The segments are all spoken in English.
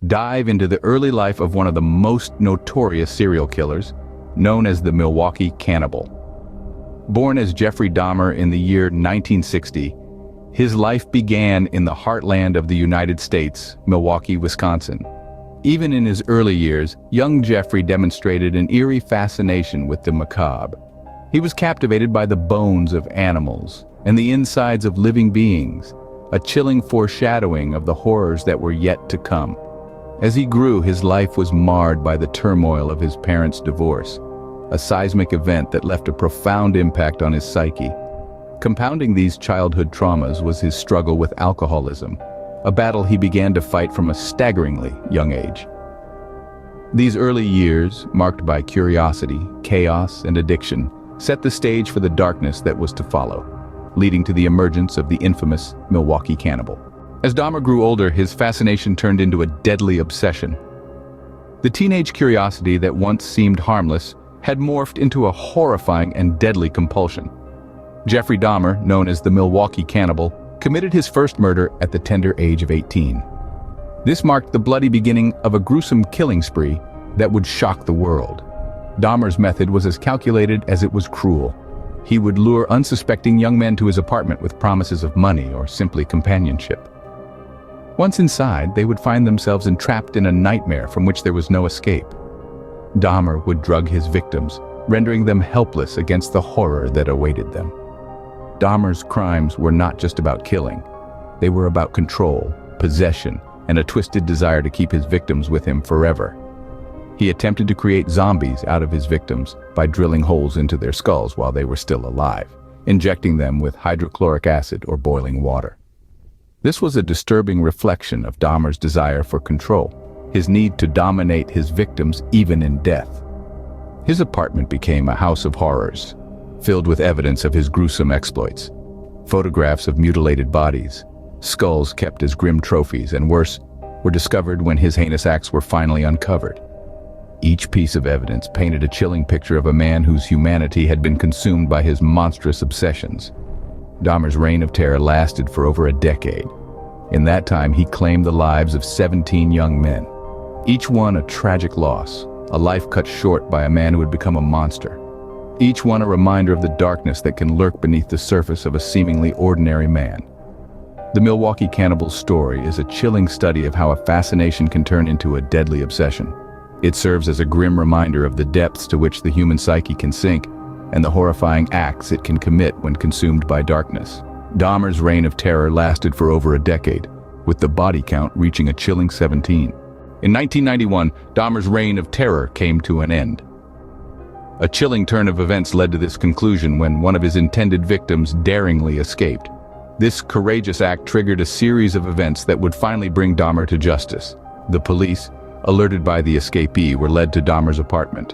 dive into the early life of one of the most notorious serial killers, known as the Milwaukee Cannibal. Born as Jeffrey Dahmer in the year 1960, his life began in the heartland of the United States, Milwaukee, Wisconsin. Even in his early years, young Jeffrey demonstrated an eerie fascination with the macabre. He was captivated by the bones of animals and the insides of living beings, a chilling foreshadowing of the horrors that were yet to come. As he grew, his life was marred by the turmoil of his parents' divorce, a seismic event that left a profound impact on his psyche. Compounding these childhood traumas was his struggle with alcoholism, a battle he began to fight from a staggeringly young age. These early years, marked by curiosity, chaos, and addiction, set the stage for the darkness that was to follow, leading to the emergence of the infamous Milwaukee Cannibal. As Dahmer grew older, his fascination turned into a deadly obsession. The teenage curiosity that once seemed harmless had morphed into a horrifying and deadly compulsion. Jeffrey Dahmer, known as the Milwaukee Cannibal, committed his first murder at the tender age of 18. This marked the bloody beginning of a gruesome killing spree that would shock the world. Dahmer's method was as calculated as it was cruel. He would lure unsuspecting young men to his apartment with promises of money or simply companionship. Once inside, they would find themselves entrapped in a nightmare from which there was no escape. Dahmer would drug his victims, rendering them helpless against the horror that awaited them. Dahmer's crimes were not just about killing. They were about control, possession, and a twisted desire to keep his victims with him forever. He attempted to create zombies out of his victims by drilling holes into their skulls while they were still alive, injecting them with hydrochloric acid or boiling water. This was a disturbing reflection of Dahmer's desire for control, his need to dominate his victims even in death. His apartment became a house of horrors, filled with evidence of his gruesome exploits. Photographs of mutilated bodies, skulls kept as grim trophies, and worse, were discovered when his heinous acts were finally uncovered. Each piece of evidence painted a chilling picture of a man whose humanity had been consumed by his monstrous obsessions. Dahmer's reign of terror lasted for over a decade. In that time, he claimed the lives of 17 young men, each one a tragic loss, a life cut short by a man who had become a monster. Each one a reminder of the darkness that can lurk beneath the surface of a seemingly ordinary man. The Milwaukee Cannibal's story is a chilling study of how a fascination can turn into a deadly obsession. It serves as a grim reminder of the depths to which the human psyche can sink and the horrifying acts it can commit when consumed by darkness. Dahmer's reign of terror lasted for over a decade, with the body count reaching a chilling 17. In 1991, Dahmer's reign of terror came to an end. A chilling turn of events led to this conclusion when one of his intended victims daringly escaped. This courageous act triggered a series of events that would finally bring Dahmer to justice. The police, alerted by the escapee, were led to Dahmer's apartment.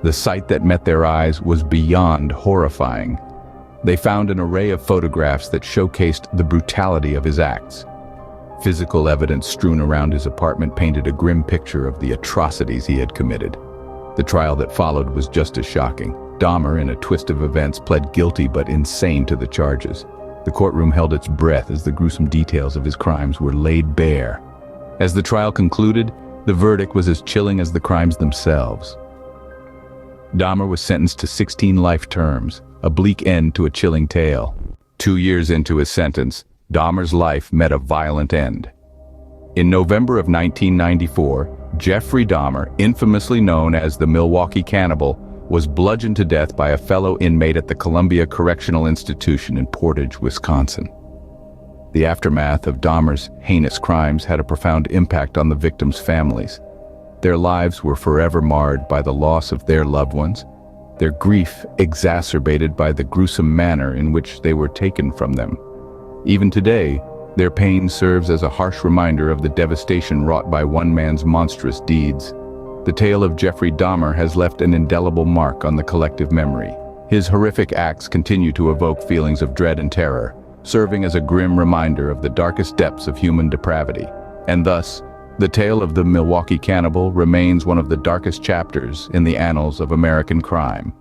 The sight that met their eyes was beyond horrifying. They found an array of photographs that showcased the brutality of his acts. Physical evidence strewn around his apartment painted a grim picture of the atrocities he had committed. The trial that followed was just as shocking. Dahmer, in a twist of events, pled guilty but insane to the charges. The courtroom held its breath as the gruesome details of his crimes were laid bare. As the trial concluded, the verdict was as chilling as the crimes themselves. Dahmer was sentenced to 16 life terms, a bleak end to a chilling tale. 2 years into his sentence, Dahmer's life met a violent end. In November of 1994, Jeffrey Dahmer, infamously known as the Milwaukee Cannibal, was bludgeoned to death by a fellow inmate at the Columbia Correctional Institution in Portage, Wisconsin. The aftermath of Dahmer's heinous crimes had a profound impact on the victims' families. Their lives were forever marred by the loss of their loved ones, their grief exacerbated by the gruesome manner in which they were taken from them. Even today, their pain serves as a harsh reminder of the devastation wrought by one man's monstrous deeds. The tale of Jeffrey Dahmer has left an indelible mark on the collective memory. His horrific acts continue to evoke feelings of dread and terror, serving as a grim reminder of the darkest depths of human depravity. And thus, the tale of the Milwaukee Cannibal remains one of the darkest chapters in the annals of American crime.